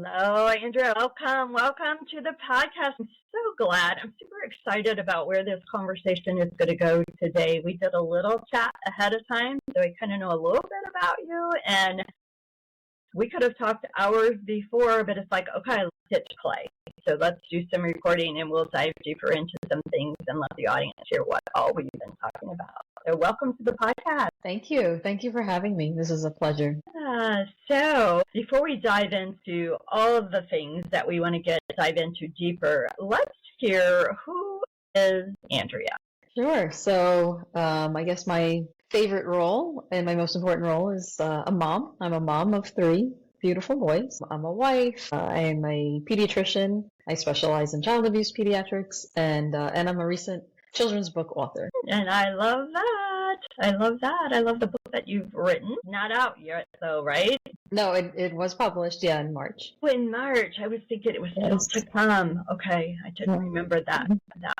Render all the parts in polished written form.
Hello, Andrea. Welcome to the podcast. I'm so glad. I'm super excited about where this conversation is going to go today. We did a little chat ahead of time, so I kind of know a little bit about you, and we could have talked hours before, but it's like, okay, let's hit play. So let's do some recording, and we'll dive deeper into some things and let the audience hear what all we've been talking about. So welcome to the podcast. Thank you. Thank you for having me. This is a pleasure. So before we dive into all of the things that we want to dive into deeper, let's hear who is Andrea. Sure. So I guess my favorite role and my most important role is a mom. I'm a mom of 3 beautiful boys. I'm a wife. I'm a pediatrician. I specialize in child abuse pediatrics, and I'm a recent children's book author. And I love that. I love the book that you've written. Not out yet, though, right? No, it was published, in March. Oh, in March. I was thinking it was still to come. Okay, I didn't remember that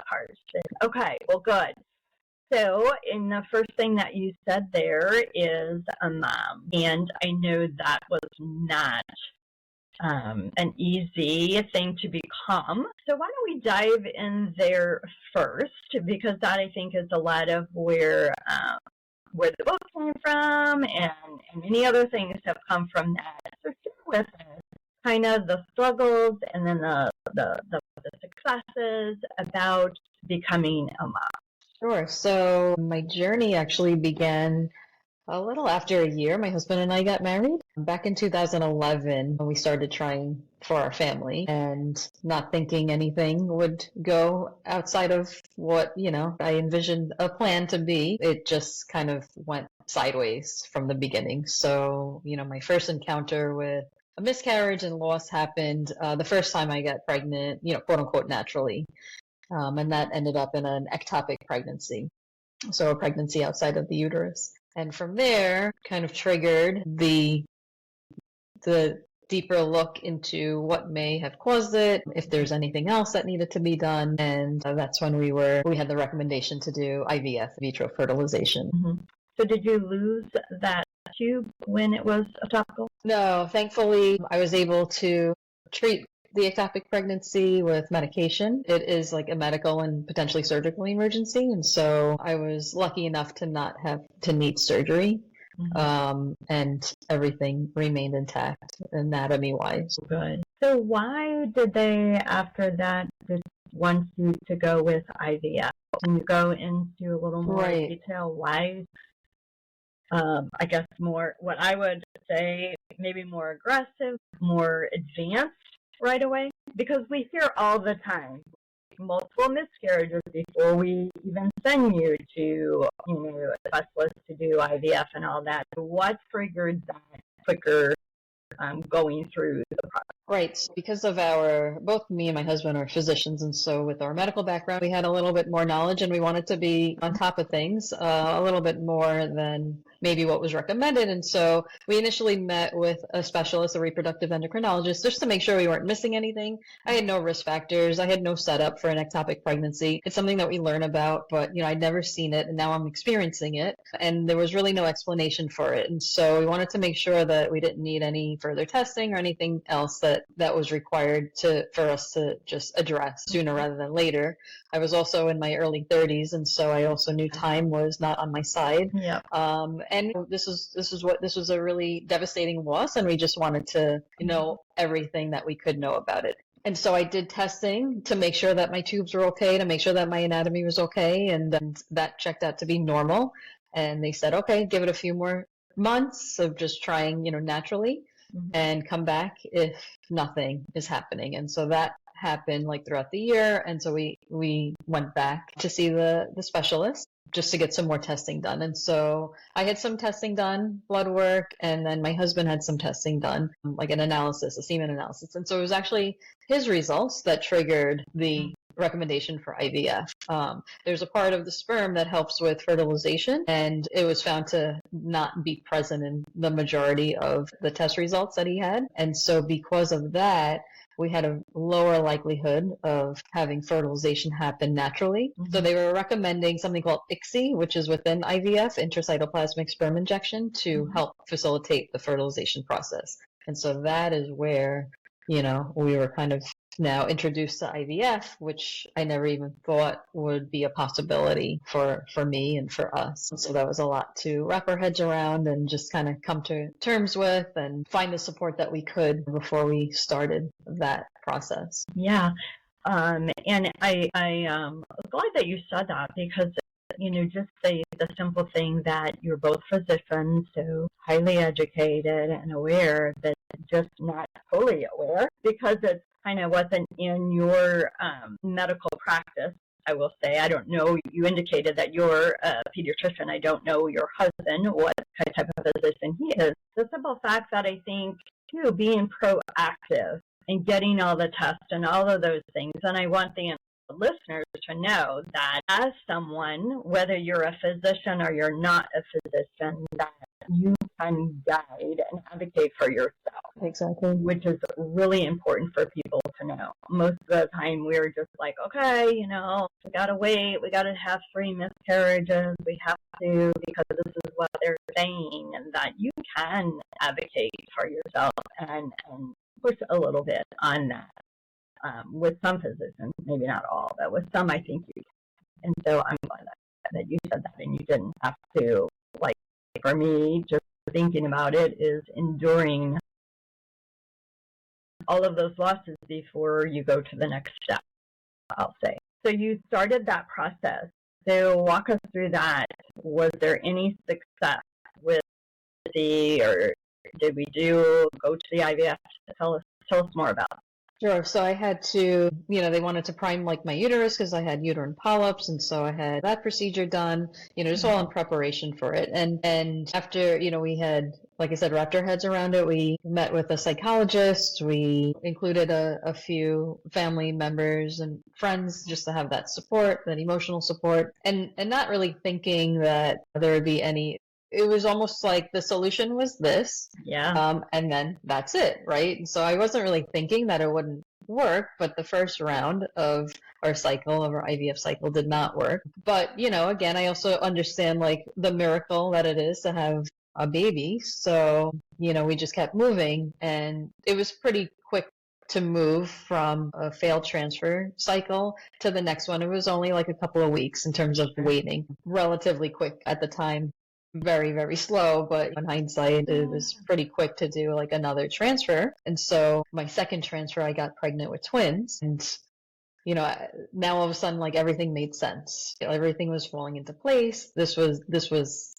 part. Okay, well, good. So, in the first thing that you said there is a mom, and I know that was not an easy thing to become. So why don't we dive in there first, because that I think is a lot of where the book came from, and many other things have come from that. So share with us kind of the struggles and then the successes about becoming a mom. Sure. So my journey actually began a little after a year. My husband and I got married back in 2011 when we started trying for our family, and not thinking anything would go outside of what, I envisioned a plan to be. It just kind of went sideways from the beginning. So, my first encounter with a miscarriage and loss happened the first time I got pregnant, quote unquote, naturally. And that ended up in an ectopic pregnancy. So a pregnancy outside of the uterus. And from there, kind of triggered the deeper look into what may have caused it, if there's anything else that needed to be done. And that's when we had the recommendation to do IVF, vitro fertilization. Mm-hmm. So did you lose that tube when it was ectopical? No, thankfully I was able to treat the ectopic pregnancy with medication. It is like a medical and potentially surgical emergency. And so I was lucky enough to not have to need surgery. Mm-hmm. And everything remained intact anatomy-wise. Good. So why did they, after that, just want you to go with IVF? Can you go into a little more detail why? I guess more, what I would say, maybe more aggressive, more advanced right away? Because we hear all the time multiple miscarriages before we even send you to, a specialist to do IVF and all that. What triggered that quicker going through the process? Right. So because of both me and my husband are physicians, and so with our medical background, we had a little bit more knowledge, and we wanted to be on top of things a little bit more than maybe what was recommended. And so we initially met with a specialist, a reproductive endocrinologist, just to make sure we weren't missing anything. I had no risk factors. I had no setup for an ectopic pregnancy. It's something that we learn about, but I'd never seen it, and now I'm experiencing it, and there was really no explanation for it. And so we wanted to make sure that we didn't need any further testing or anything else that was required for us to just address sooner rather than later. I was also in my early 30s, and so I also knew time was not on my side. Yeah. And this was a really devastating loss, and we just wanted to know everything that we could know about it. And so I did testing to make sure that my tubes were okay, to make sure that my anatomy was okay, and that checked out to be normal. And they said, okay, give it a few more months of just trying, naturally, and come back if nothing is happening. And so that happened throughout the year. And so we went back to see the specialist just to get some more testing done. And so I had some testing done, blood work, and then my husband had some testing done, like an analysis, a semen analysis. And so it was actually his results that triggered the recommendation for IVF. There's a part of the sperm that helps with fertilization, and it was found to not be present in the majority of the test results that he had. And so because of that, we had a lower likelihood of having fertilization happen naturally. Mm-hmm. So they were recommending something called ICSI, which is within IVF, intracytoplasmic sperm injection, to help facilitate the fertilization process. And so that is where we were kind of now introduced to IVF, which I never even thought would be a possibility for me and for us. So that was a lot to wrap our heads around and just kind of come to terms with and find the support that we could before we started that process. Yeah. And I glad that you said that, because just the simple thing that you're both physicians, so highly educated and aware, that just not totally aware, because it kind of wasn't in your medical practice. I will say, I don't know, you indicated that you're a pediatrician. I don't know your husband, what type of physician he is. The simple fact that I think, too, being proactive and getting all the tests and all of those things, and I want the listeners to know that as someone, whether you're a physician or you're not a physician, that you can guide and advocate for yourself. Exactly. Which is really important for people to know. Most of the time we're just like, okay, we gotta wait, we gotta have 3 miscarriages, we have to, because this is what they're saying, and that you can advocate for yourself and push a little bit on that. With some physicians, maybe not all, but with some, I think you can. And so I'm glad that you said that, and you didn't have to, like, for me, just thinking about it is enduring all of those losses before you go to the next step, I'll say. So you started that process. So walk us through that. Was there any success with or did we go to the IVF? Tell us more about it. Sure. So I had to, they wanted to prime like my uterus because I had uterine polyps. And so I had that procedure done, just all in preparation for it. And after, we had, like I said, wrapped our heads around it. We met with a psychologist. We included a few family members and friends just to have that support, that emotional support, and not really thinking that there would be any. It was almost like the solution was this. Yeah. And then that's it, right? So I wasn't really thinking that it wouldn't work, but the first round of our IVF cycle did not work. But, again, I also understand like the miracle that it is to have a baby. So, we just kept moving, and it was pretty quick to move from a failed transfer cycle to the next one. It was only like a couple of weeks in terms of waiting, relatively quick at the time. Very, very slow, but in hindsight, it was pretty quick to do like another transfer. And so my second transfer, I got pregnant with twins. And, now all of a sudden, like everything made sense. Everything was falling into place. This was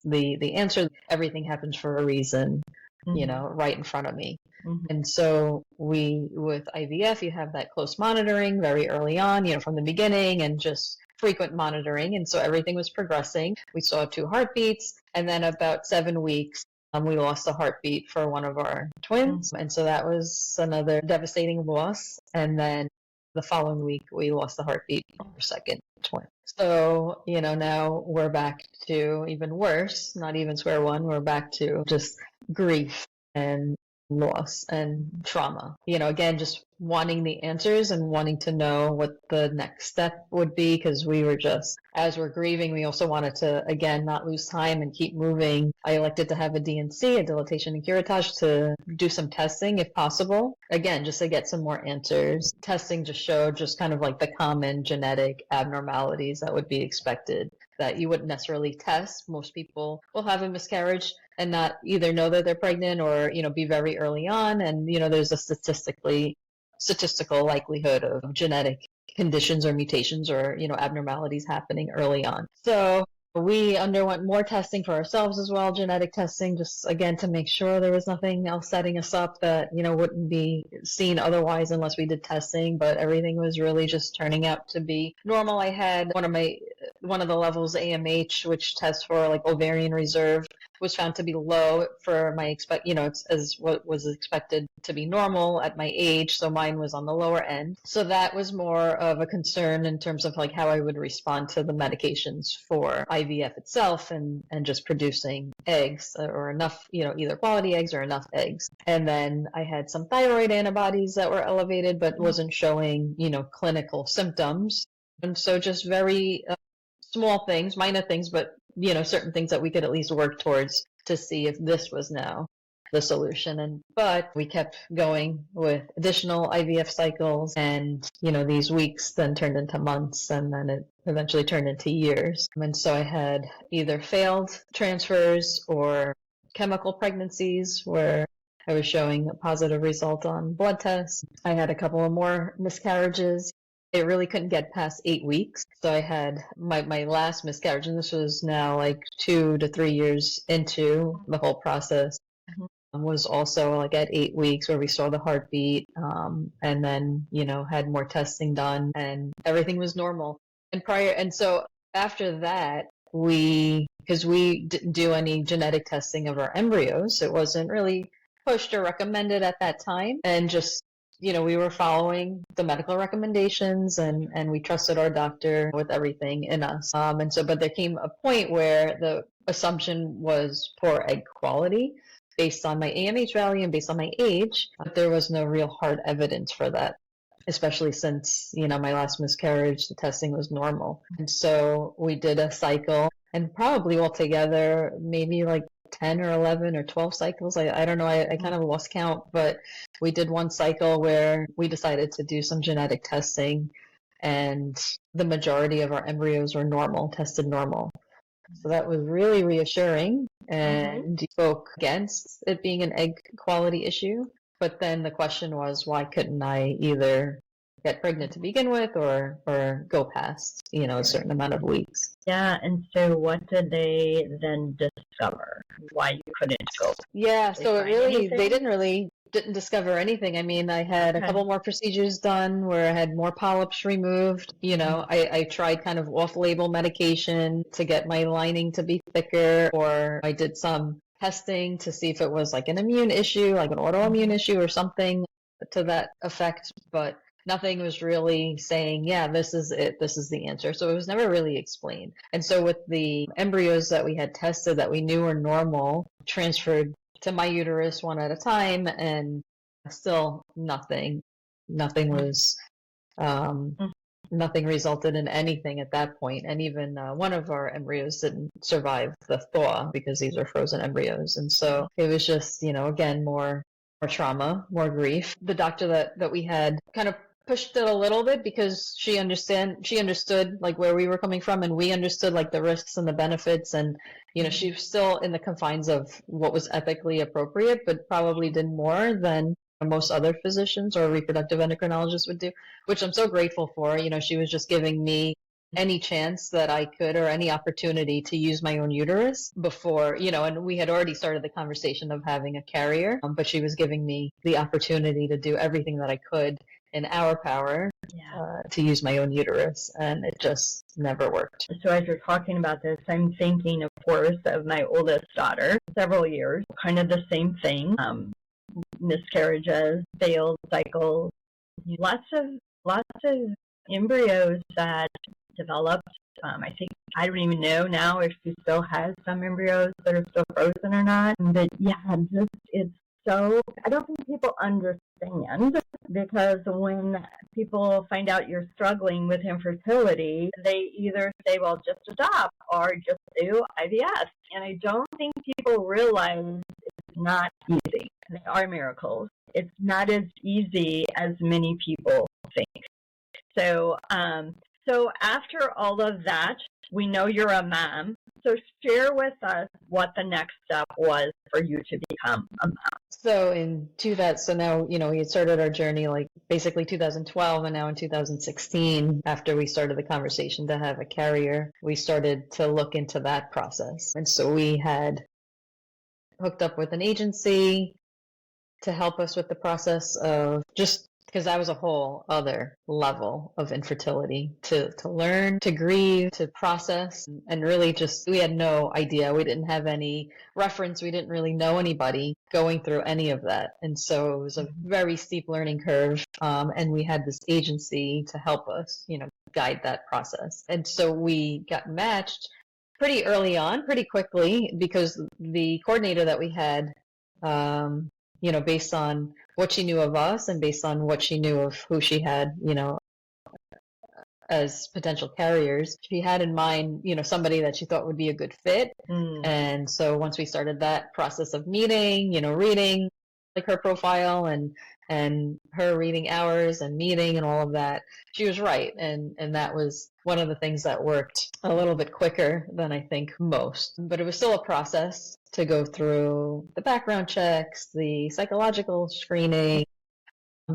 the answer. Everything happens for a reason, right in front of me. Mm-hmm. And so with IVF, you have that close monitoring very early on, from the beginning, and just frequent monitoring. And so everything was progressing. We saw 2 heartbeats, and then about 7 weeks, we lost a heartbeat for one of our twins. And so that was another devastating loss. And then the following week, we lost the heartbeat for our second twin. So, now we're back to even worse, not even square one. We're back to just grief and loss and trauma. Again, just wanting the answers and wanting to know what the next step would be, because we were just, as we're grieving, we also wanted to, again, not lose time and keep moving. I elected to have a DNC, a dilatation and curettage, to do some testing if possible. Again, just to get some more answers. Testing just showed just kind of like the common genetic abnormalities that would be expected, that you wouldn't necessarily test. Most people will have a miscarriage and not either know that they're pregnant or, be very early on. And, there's a statistical likelihood of genetic conditions or mutations or, abnormalities happening early on. So we underwent more testing for ourselves as well, genetic testing, just again to make sure there was nothing else setting us up that, wouldn't be seen otherwise unless we did testing. But everything was really just turning out to be normal. I had one of the levels, AMH, which tests for like ovarian reserve, was found to be low for my as what was expected to be normal at my age. So mine was on the lower end. So that was more of a concern in terms of like how I would respond to the medications for IVF itself and just producing eggs or enough, either quality eggs or enough eggs. And then I had some thyroid antibodies that were elevated, but wasn't showing, clinical symptoms. And so just very small things, minor things, but certain things that we could at least work towards to see if this was now the solution. But we kept going with additional IVF cycles, and these weeks then turned into months, and then it eventually turned into years. And so I had either failed transfers or chemical pregnancies where I was showing a positive result on blood tests. I had a couple of more miscarriages. It really couldn't get past 8 weeks. So I had my last miscarriage, and this was now like 2 to 3 years into the whole process. Was also like at 8 weeks where we saw the heartbeat, and then, had more testing done and everything was normal. And so after that, because we didn't do any genetic testing of our embryos, it wasn't really pushed or recommended at that time. And just, we were following the medical recommendations, and we trusted our doctor with everything in us. But there came a point where the assumption was poor egg quality based on my AMH value and based on my age, but there was no real hard evidence for that, especially since, my last miscarriage, the testing was normal. And so we did a cycle, and probably altogether, maybe like 10 or 11 or 12 cycles. I don't know. I kind of lost count, but we did one cycle where we decided to do some genetic testing, and the majority of our embryos were normal, tested normal. So that was really reassuring, and spoke against it being an egg quality issue. But then the question was, why couldn't I either get pregnant to begin with or go past, a certain amount of weeks? Yeah, and so what did they then discover? Why you couldn't go? Yeah, so they didn't discover anything. I mean, I had a couple more procedures done where I had more polyps removed. I tried kind of off-label medication to get my lining to be thicker, or I did some testing to see if it was like an immune issue, like an autoimmune issue or something to that effect. But nothing was really saying, yeah, this is it, this is the answer. So it was never really explained. And so with the embryos that we had tested that we knew were normal, transferred to my uterus one at a time, and still nothing was, nothing resulted in anything at that point. And even one of our embryos didn't survive the thaw because these are frozen embryos. And so it was just, again, more trauma, more grief. The doctor that we had kind of pushed it a little bit because she understood like where we were coming from, and we understood like the risks and the benefits, and she was still in the confines of what was ethically appropriate, but probably did more than most other physicians or reproductive endocrinologists would do, which I'm so grateful for. She was just giving me any chance that I could, or any opportunity to use my own uterus before, and we had already started the conversation of having a carrier, but she was giving me the opportunity to do everything that I could in our power to use my own uterus, and it just never worked. So as you're talking about this, I'm thinking, of course, of my oldest daughter, several years, kind of the same thing, miscarriages, failed cycles, lots of embryos that developed. I don't even know now if she still has some embryos that are still frozen or not. But yeah, it's so, I don't think people understand, because when people find out you're struggling with infertility, they either say, well, just adopt or just do IVF. And I don't think people realize it's not easy. They are miracles. It's not as easy as many people think. So, so after all of that, we know you're a mom. So share with us what the next step was for you to become a mom. So now, we had started our journey like basically 2012, and now in 2016, after we started the conversation to have a carrier, we started to look into that process. And so we had hooked up with an agency to help us with the process of, just because that was a whole other level of infertility to learn, to grieve, to process, and really just, we had no idea. We didn't have any reference. We didn't really know anybody going through any of that. And so it was a very steep learning curve. And we had this agency to help us, guide that process. And so we got matched pretty early on, pretty quickly, because the coordinator that we had, based on what she knew of us and based on what she knew of who she had, as potential carriers, she had in mind, somebody that she thought would be a good fit. And so once we started that process of meeting, reading like her profile and her reading hours and meeting and all of that, she was right. And that was one of the things that worked a little bit quicker than I think most. But it was still a process to go through the background checks, the psychological screening,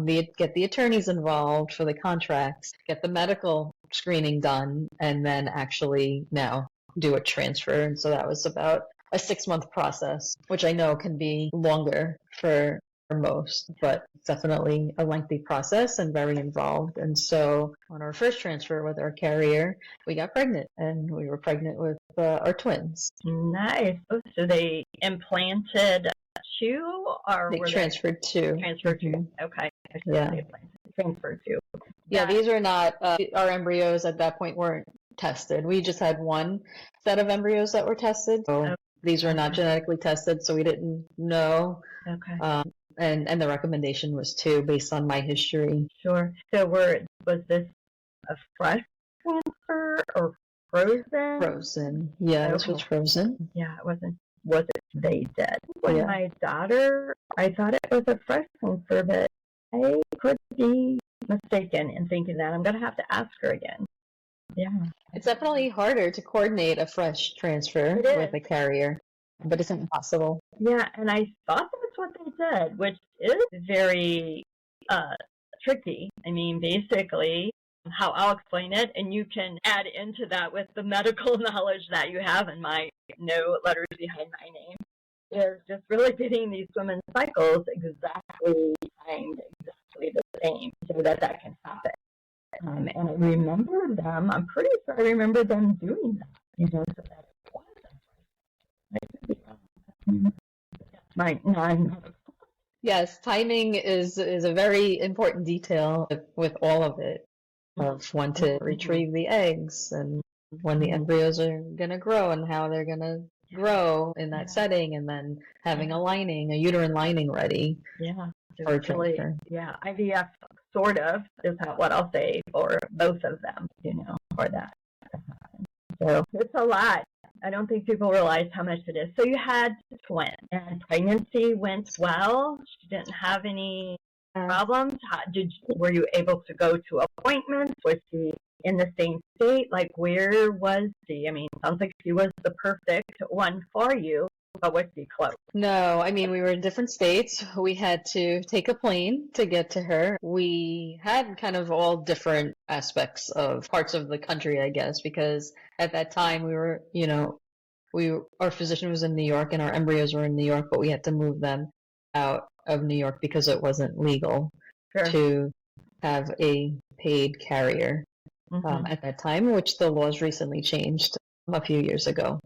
get the attorneys involved for the contracts, get the medical screening done, and then actually now do a transfer. And so that was about a 6-month process, which I know can be longer for most, but definitely a lengthy process and very involved. And so on our first transfer with our carrier, we got pregnant, and we were pregnant with our twins. Nice. Oh, so they implanted 2, or they transferred 2. Transferred 2. Okay. Yeah. Transferred 2. Yeah, these are not, our embryos at that point weren't tested. We just had one set of embryos that were tested. So these were not genetically tested, so we didn't know. Okay. And the recommendation was 2 based on my history. Sure. So was this a fresh transfer or frozen? Frozen. Yeah, this was frozen. Yeah, it wasn't. Was it they did? With my daughter, I thought it was a fresh transfer, but I could be mistaken in thinking that. I'm going to have to ask her again. Yeah. It's definitely harder to coordinate a fresh transfer with a carrier, but it's impossible. Yeah, and I thought that's what they did, which is very tricky. I mean, basically, how I'll explain it, and you can add into that with the medical knowledge that you have, and my no letters behind my name, is just really getting these women's cycles exactly timed, exactly the same, so that can happen. And I remember them, I'm pretty sure I remember them doing that, so that it was. I could be wrong. Yes, timing is a very important detail with all of it, of when to retrieve the eggs and when the embryos are going to grow and how they're going to grow in that setting, and then having a uterine lining ready. Yeah. For transfer. Yeah, IVF sort of is what I'll say for both of them, for that to happen. So it's a lot. I don't think people realize how much it is. So you had twins, and pregnancy went well. She didn't have any problems. Were you able to go to appointments? Was she in the same state? Like, where was she? I mean, it sounds like she was the perfect one for you, but was she close? No, I mean, we were in different states. We had to take a plane to get to her. We had kind of all different aspects of parts of the country, I guess, because at that time we were, our physician was in New York and our embryos were in New York, but we had to move them out of New York because it wasn't legal to have a paid carrier at that time, which the laws recently changed a few years ago.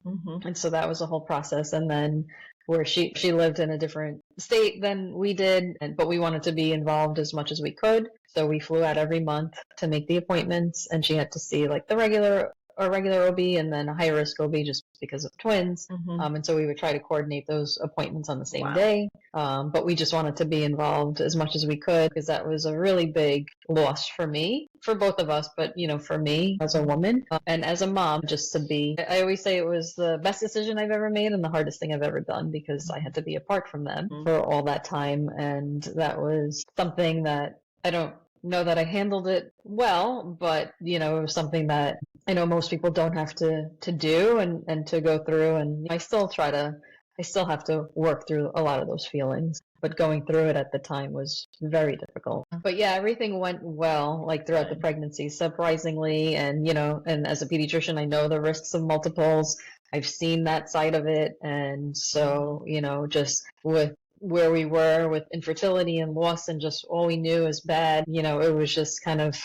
And so that was a whole process. And then where she lived in a different state than we did, but we wanted to be involved as much as we could. So we flew out every month to make the appointments, and she had to see like the regular OB and then a high risk OB just because of twins. And so we would try to coordinate those appointments on the same day. But we just wanted to be involved as much as we could, because that was a really big loss for me, for both of us, but for me as a woman and as a mom, just to be, I always say it was the best decision I've ever made and the hardest thing I've ever done, because I had to be apart from them for all that time. And that was something that I don't know that I handled it well, but it was something that I know most people don't have to do and to go through. And I still have to work through a lot of those feelings, but going through it at the time was very difficult. But yeah, everything went well, like throughout the pregnancy, surprisingly. And, and as a pediatrician, I know the risks of multiples. I've seen that side of it. And so, just with where we were with infertility and loss and just all we knew is bad, it was just kind of,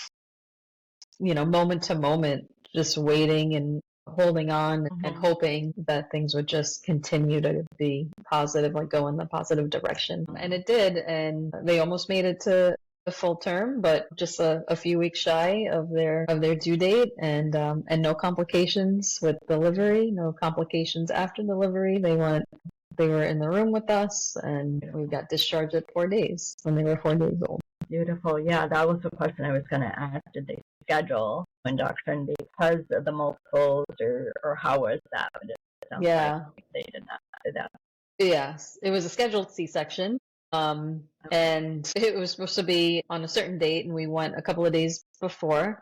moment to moment, just waiting and holding on and hoping that things would just continue to be positive, like go in the positive direction. And it did. And they almost made it to the full term, but just a few weeks shy of their due date, and no complications with delivery, no complications after delivery. They were in the room with us, and we got discharged at 4 days when they were 4 days old. Beautiful. Yeah, that was the question I was going to ask. Did they schedule induction because of the multiples, or how was that? But it sounds like they did not do that. Yes, it was a scheduled C-section. And it was supposed to be on a certain date, and we went a couple of days before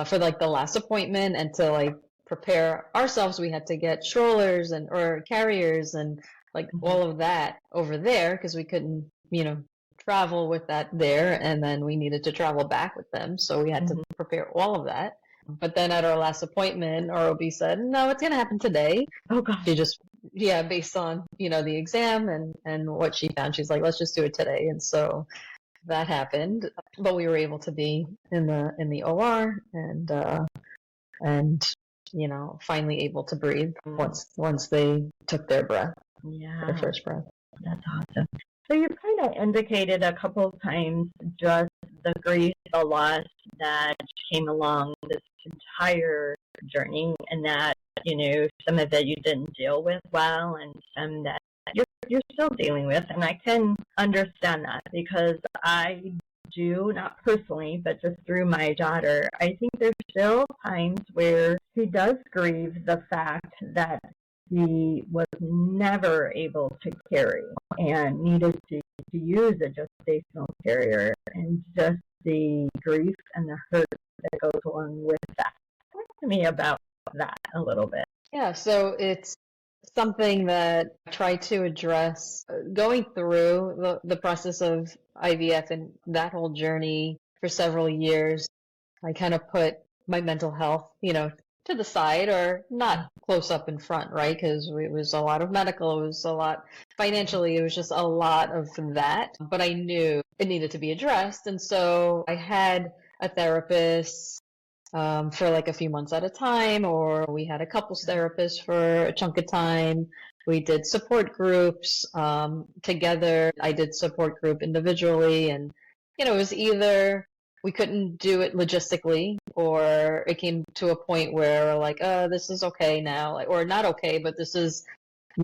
for like the last appointment, and to like prepare ourselves, we had to get strollers or carriers and like all of that over there because we couldn't, travel with that there, and then we needed to travel back with them, so we had to prepare all of that. But then at our last appointment, our OB said, "No, it's going to happen today." Oh gosh. She just, based on, the exam and what she found, she's like, "Let's just do it today." And so that happened, but we were able to be in the OR and finally able to breathe once they took their breath. Yeah. Their first breath. That's awesome. So you kind of indicated a couple of times just the grief, the loss that came along this entire journey, and that, some of it you didn't deal with well, and some that you're still dealing with. And I can understand that, because I do, not personally, but just through my daughter, I think there's still times where she does grieve the fact that he was never able to carry and needed to use a gestational carrier, and just the grief and the hurt that goes along with that. Talk to me about that a little bit. Yeah, so it's something that I try to address going through the process of IVF and that whole journey for several years. I kind of put my mental health, to the side, or not close up in front, right? Because it was a lot of medical, it was a lot financially, it was just a lot of that. But I knew it needed to be addressed. And so I had a therapist for like a few months at a time, or we had a couples therapist for a chunk of time. We did support groups together. I did support group individually, and it was either we couldn't do it logistically, or it came to a point where we're like, this is okay now, or not okay, but this is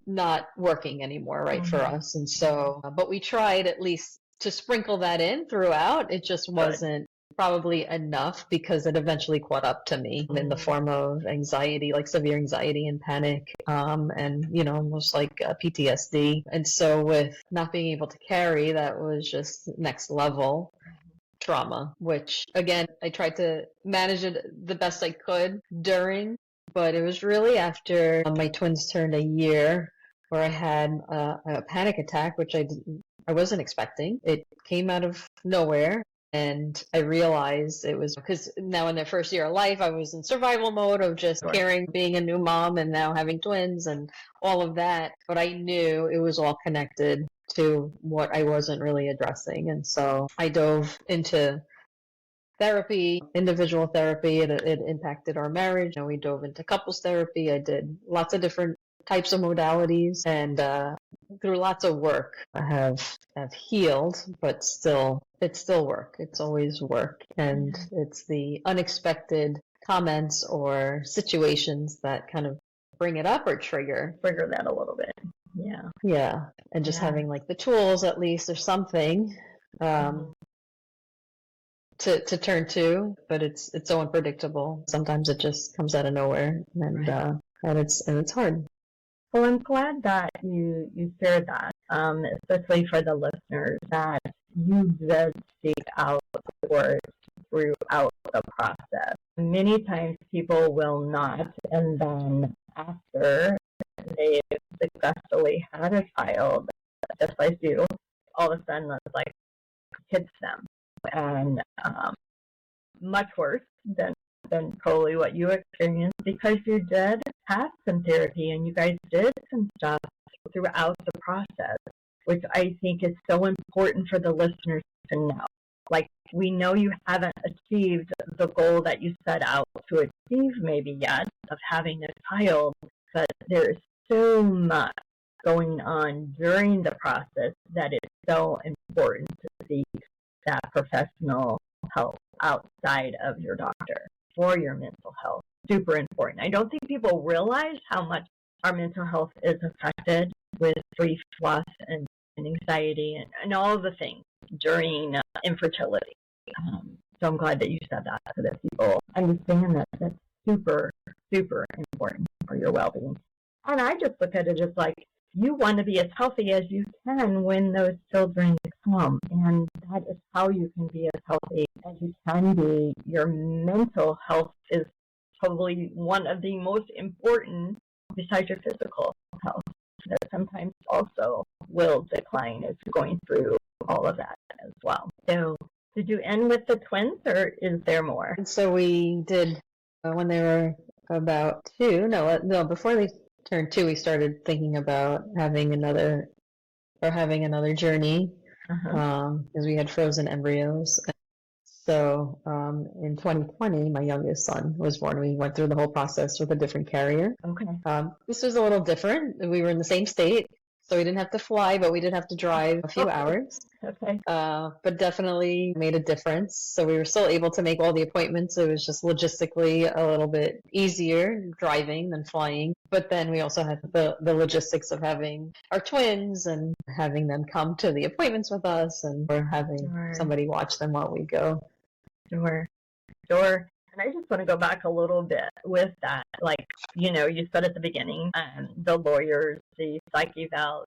not working anymore, right, for us. And so, but we tried at least to sprinkle that in throughout. It just wasn't probably enough, because it eventually caught up to me in the form of anxiety, like severe anxiety and panic, and almost like PTSD. And so with not being able to carry, that was just next level trauma, which again, I tried to manage it the best I could during, but it was really after my twins turned a year where I had a panic attack, which I wasn't expecting. It came out of nowhere. And I realized it was because now in their first year of life, I was in survival mode of just caring, being a new mom, and now having twins and all of that. But I knew it was all connected to what I wasn't really addressing. And so I dove into therapy, individual therapy. It impacted our marriage. We dove into couples therapy. I did lots of different types of modalities, and through lots of work, I have healed, but it's still work. It's always work. And it's the unexpected comments or situations that kind of bring it up or trigger that a little bit. Yeah. And just having like the tools at least, or something to turn to, but it's so unpredictable. Sometimes it just comes out of nowhere, and it's hard. Well, I'm glad that you shared that, especially for the listeners, that you did seek out support throughout the process. Many times people will not, and then after they've successfully had a child, just like you, all of a sudden it's like hits them, and much worse than probably what you experienced, because you did have some therapy and you guys did some stuff throughout the process, which I think is so important for the listeners to know. Like, we know you haven't achieved the goal that you set out to achieve maybe yet of having a child, but there's so much going on during the process that it's so important to seek that professional help outside of your doctor for your mental health. Super important. I don't think people realize how much our mental health is affected with grief, loss, and anxiety, and all of the things during infertility. So I'm glad that you said that so that people understand that that's super, super important for your well-being. And I just look at it as like, you want to be as healthy as you can when those children come. And that is how you can be as healthy as you can be. Your mental health is probably one of the most important besides your physical health. That sometimes also will decline as you're going through all of that as well. So did you end with the twins, or is there more? And so we did, when they were about 2, no, before they turned 2, we started thinking about having another journey, because we had frozen embryos. So in 2020, my youngest son was born. We went through the whole process with a different carrier. Okay. This was a little different. We were in the same state, so we didn't have to fly, but we did have to drive a few hours. Okay. But definitely made a difference. So we were still able to make all the appointments. It was just logistically a little bit easier driving than flying. But then we also had the logistics of having our twins and having them come to the appointments with us, and we're having somebody watch them while we go. Sure. And I just want to go back a little bit with that. Like, you said at the beginning, the lawyers, the psych evals,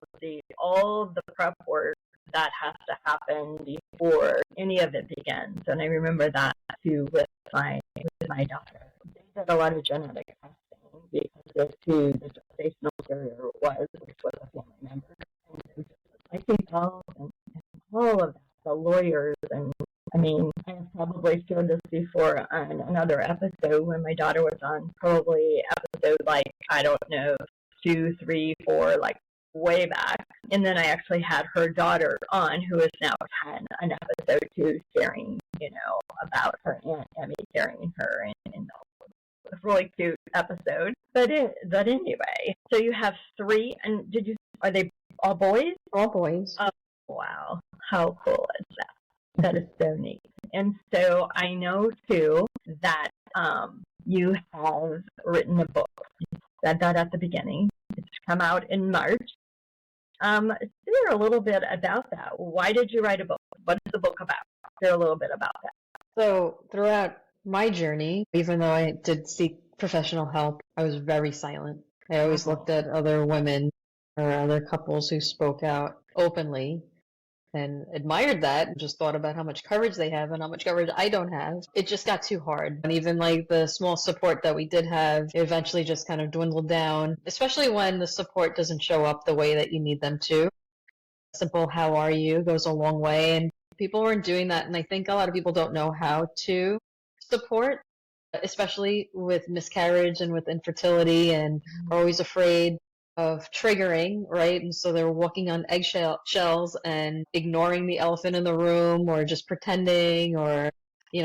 all the prep work that has to happen before any of it begins. And I remember that too with my daughter. They did a lot of genetic testing because of who the gestational carrier was, which was a family member. And it was just the psych evals and all of that, the lawyers. And I mean, I have probably shared this before on another episode when my daughter was on, probably episode like, I don't know, 2, 3, 4, like way back. And then I actually had her daughter on, who is now 10, on episode 2, sharing, about her Aunt Emmy carrying her. And it was a really cute episode. But anyway, so you have 3, and are they all boys? All boys. Oh, wow. How cool is that? That is so neat. And so I know, too, that you have written a book. You said that at the beginning. It's come out in March. Share a little bit about that. Why did you write a book? What is the book about? Share a little bit about that. So throughout my journey, even though I did seek professional help, I was very silent. I always looked at other women or other couples who spoke out openly and admired that, and just thought about how much courage they have and how much courage I don't have. It just got too hard. And even like the small support that we did have, it eventually just kind of dwindled down, especially when the support doesn't show up the way that you need them to. Simple "how are you" goes a long way, and people weren't doing that. And I think a lot of people don't know how to support, especially with miscarriage and with infertility, and are always afraid of triggering, right? And so they're walking on eggshells and ignoring the elephant in the room, or just pretending, or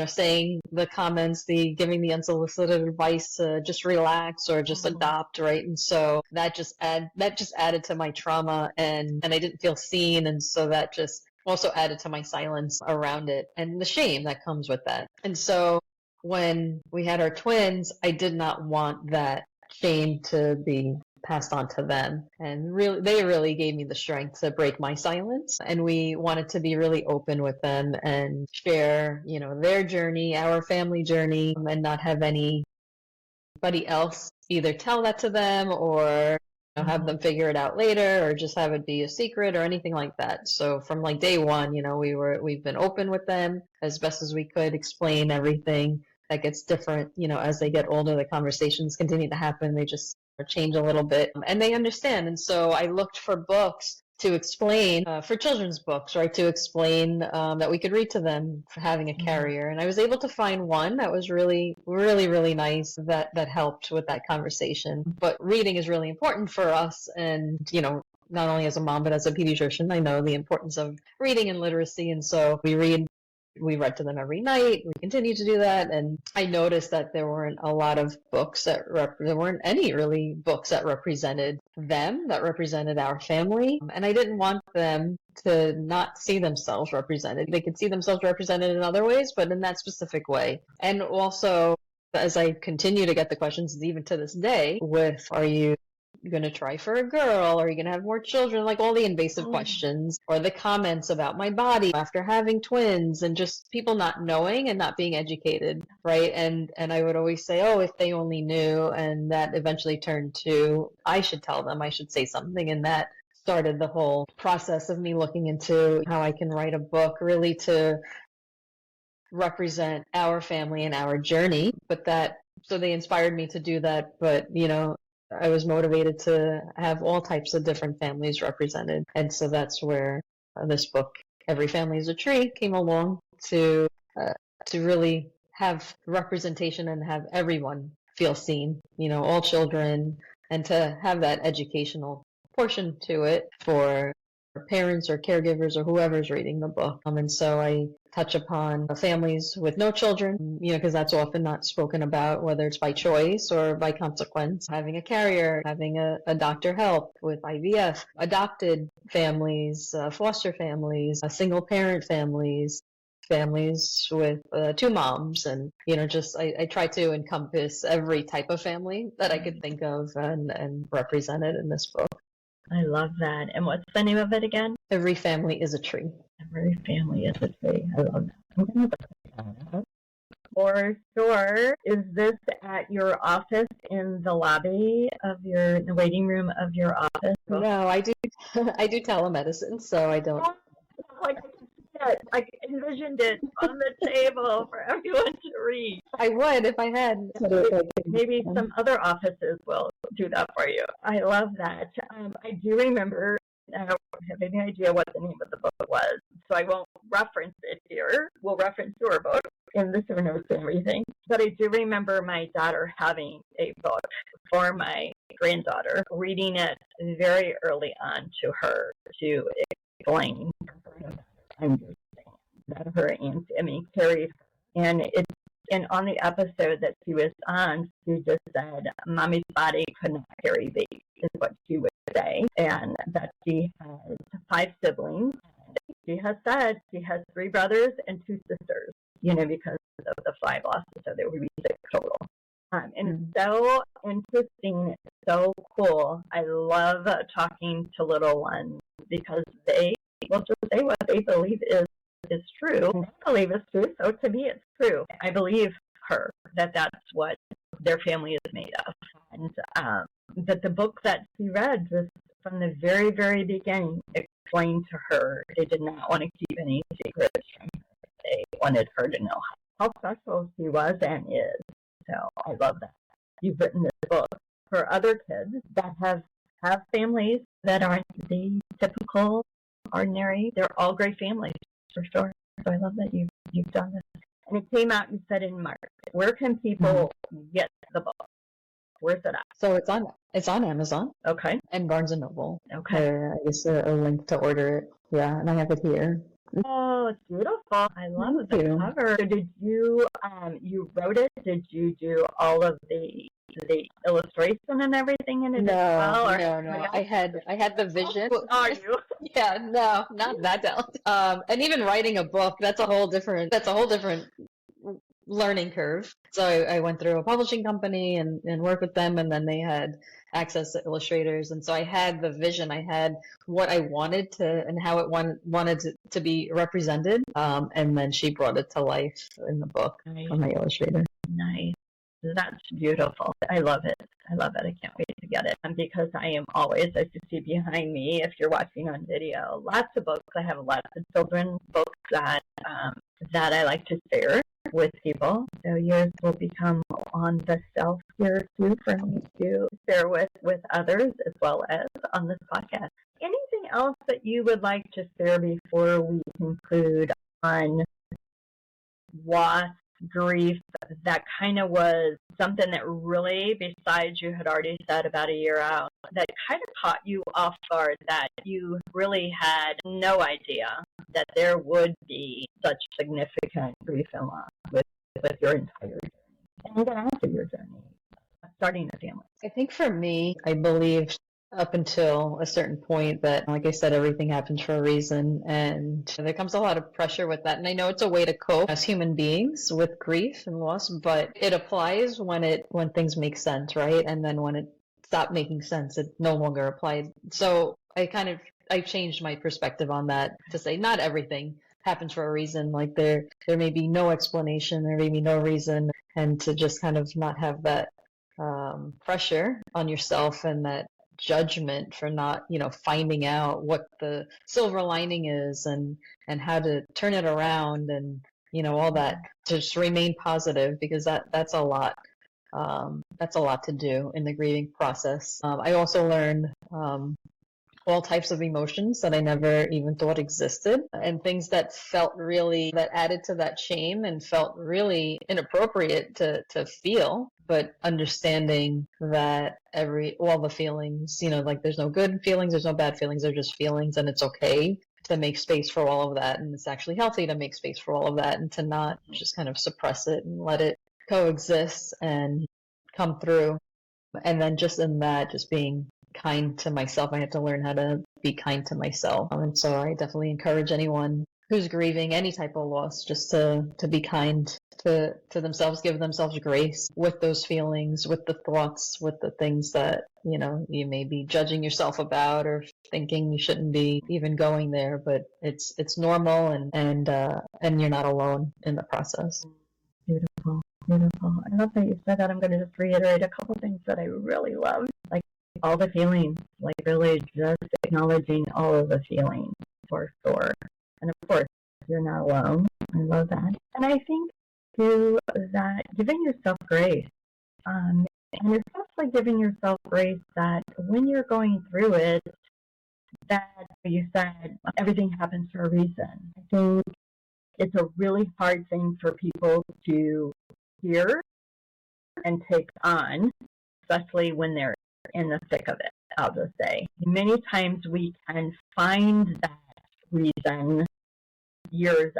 saying the comments, giving the unsolicited advice to just relax or just adopt, right? And so that just added to my trauma, and I didn't feel seen, and so that just also added to my silence around it and the shame that comes with that. And so when we had our twins, I did not want that shame to be passed on to them, and they really gave me the strength to break my silence. And we wanted to be really open with them and share their journey, our family journey, and not have anybody else either tell that to them or have them figure it out later, or just have it be a secret or anything like that. So from like day one, we've been open with them as best as we could, explain everything. That gets different, as they get older. The conversations continue to happen. They just change a little bit, and they understand. And so I looked for books to explain, for children's books, right, to explain that we could read to them for having a carrier. And I was able to find one that was really, really, really nice, that helped with that conversation. But reading is really important for us, and not only as a mom but as a pediatrician, I know the importance of reading and literacy. And so we read to them every night. We continue to do that. And I noticed that there weren't a lot of books there weren't any really books that represented them, that represented our family. And I didn't want them to not see themselves represented. They could see themselves represented in other ways, but in that specific way. And also, as I continue to get the questions, even to this day, with, are you going to try for a girl? Are you going to have more children? Like all the invasive questions, or the comments about my body after having twins, and just people not knowing and not being educated, right? And I would always say, oh, if they only knew. And that eventually turned to, I should tell them, I should say something. And that started the whole process of me looking into how I can write a book really to represent our family and our journey. So they inspired me to do that. But, I was motivated to have all types of different families represented. And so that's where this book, Every Family is a Tree, came along to really have representation and have everyone feel seen, all children, and to have that educational portion to it for parents or caregivers or whoever's reading the book. And so I touch upon families with no children, because that's often not spoken about, whether it's by choice or by consequence. Having a carrier, having a doctor help with IVF, adopted families, foster families, single parent families, families with two moms, and I try to encompass every type of family that I could think of and represent it in this book. I love that. And what's the name of it again? Every Family is a Tree. Every Family is a Tree. I love that. For sure. Is this at your office in the lobby of the waiting room of your office? No, I do telemedicine, so I don't. I envisioned it on the table for everyone to read. I would if I had. Maybe some other offices will do that for you. I love that. I do remember, I don't have any idea what the name of the book was, so I won't reference it here. We'll reference your book in the show notes and everything. But I do remember my daughter having a book for my granddaughter, reading it very early on to her to explain that her Aunt Emmy carried her. And on the episode that she was on, she just said, Mommy's body could not carry baby, is what she would say. And that she has 5 siblings. She has said she has 3 brothers and 2 sisters, because of the 5 losses, so there would be 6 total. And so interesting, so cool. I love talking to little ones because they will just say what they believe is true. I believe it's true, so to me it's true. I believe her that that's what their family is made of. And that the book that she read just from the very, very beginning explained to her they did not want to keep any secrets from her. They wanted her to know how special she was and is. So I love that. You've written this book for other kids that have families that aren't the typical ordinary. They're all great families. For sure. So I love that you've done this. And it came out, you said, in March. Where can people get the book? Where's it at? So it's on Amazon. Okay. And Barnes and Noble. Okay. I guess a link to order it. Yeah, and I have it here. Oh, it's beautiful. I love the cover. So did you you wrote it? Did you do all of the illustration and everything in it as well? No. I had the vision. Are you? Yeah, no, not that talented. And even writing a book, that's a whole different learning curve. So I went through a publishing company and worked with them, and then they had access to illustrators. And so I had the vision, I had what I wanted to and how it wanted to be represented. And then she brought it to life in the book from my illustrator. Nice. That's beautiful. I love it. I can't wait to get it. And because I am always, as you see behind me, if you're watching on video, lots of books. I have lots of children's books that I like to share with people. So yours will become on the shelf here too for me to share with others as well as on this podcast. Anything else that you would like to share before we conclude on what grief that kind of was something that really, besides you had already said about a year out, that kind of caught you off guard, that you really had no idea that there would be such significant grief and loss with your entire journey and even after your journey starting a family? I think for me, I believed up until a certain point that, like I said, everything happens for a reason, and there comes a lot of pressure with that. And I know it's a way to cope as human beings with grief and loss, but it applies when things make sense, right? And then when it stopped making sense. It no longer applied. So I changed my perspective on that to say not everything happens for a reason. Like there may be no explanation, there may be no reason, and to just kind of not have that pressure on yourself and that judgment for not, finding out what the silver lining is and how to turn it around and, all that, to just remain positive, because that's a lot. That's a lot to do in the grieving process. I also learned all types of emotions that I never even thought existed, and things that added to that shame and felt really inappropriate to feel. But understanding that all the feelings, like there's no good feelings, there's no bad feelings, they're just feelings, and it's okay to make space for all of that. And it's actually healthy to make space for all of that and to not just kind of suppress it and let it coexist and come through. And then just in that, just being kind to myself. I have to learn how to be kind to myself. And so I definitely encourage anyone who's grieving any type of loss just to be kind to themselves, give themselves grace with those feelings, with the thoughts, with the things that, you may be judging yourself about or thinking you shouldn't be even going there, but it's normal and you're not alone in the process. Beautiful. Beautiful. I love that you said that. I'm going to just reiterate a couple things that I really love, like all the feelings, like really just acknowledging all of the feelings for sure. And of course, you're not alone. I love that. And I think too that giving yourself grace, and especially giving yourself grace that when you're going through it, that you said everything happens for a reason. I think it's a really hard thing for people to hear and take on, especially when they're in the thick of it, I'll just say. Many times we can find that reason years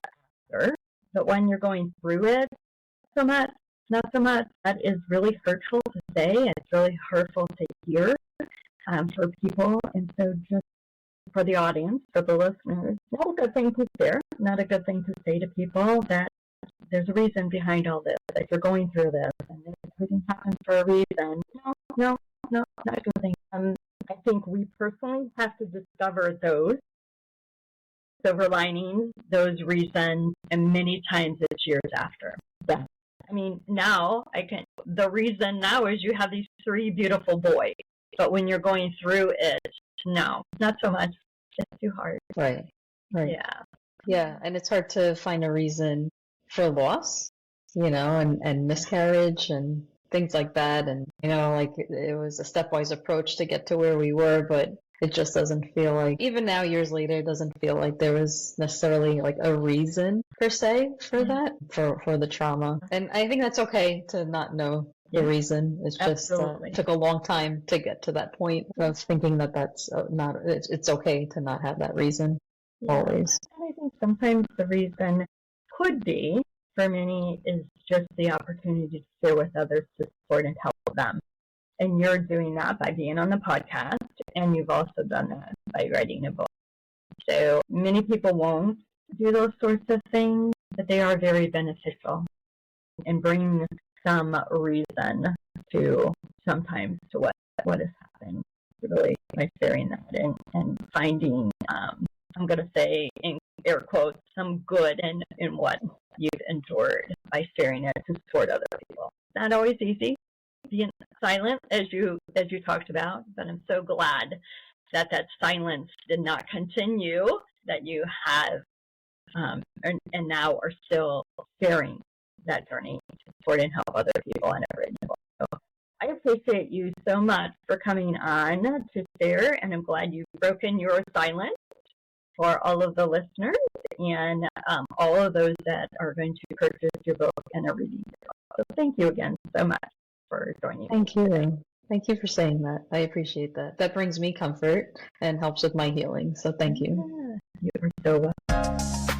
after, but when you're going through it, not so much. That is really hurtful to say. It's really hurtful to hear for people. And so just for the audience, for the listeners, not a good thing to share, not a good thing to say to people that there's a reason behind all this, that you're going through this, and everything happens for a reason. No, not a good thing. I think we personally have to discover those silver linings, those reasons, and many times it's years after. Yeah. I mean, the reason now is you have these 3 beautiful boys, but when you're going through it, no, not so much. It's too hard. Right. Yeah, and it's hard to find a reason for loss, and miscarriage and things like that. And, like it was a stepwise approach to get to where we were, but it just doesn't feel like, even now years later, it doesn't feel like there was necessarily like a reason per se for that, for the trauma. And I think that's okay to not know the reason. It's just took a long time to get to that point of thinking that that's not, it's okay to not have that reason always. And I think sometimes the reason could be, for many, is just the opportunity to share with others to support and help them. And you're doing that by being on the podcast, and you've also done that by writing a book. So many people won't do those sorts of things, but they are very beneficial and bring some reason to sometimes to what has happened. Really, by sharing that and finding, I'm going to say in air quotes, some good in what you've endured by sharing it to support other people. Not always easy, being silent, as you talked about, but I'm so glad that silence did not continue, that you have and now are still sharing that journey to support and help other people and everything. So I appreciate you so much for coming on to share, and I'm glad you've broken your silence for all of the listeners and all of those that are going to purchase your book and are reading your book. So thank you again so much for joining. Thank you. Thank you for saying that. I appreciate that. That brings me comfort and helps with my healing. So thank you. Yeah, you are so welcome.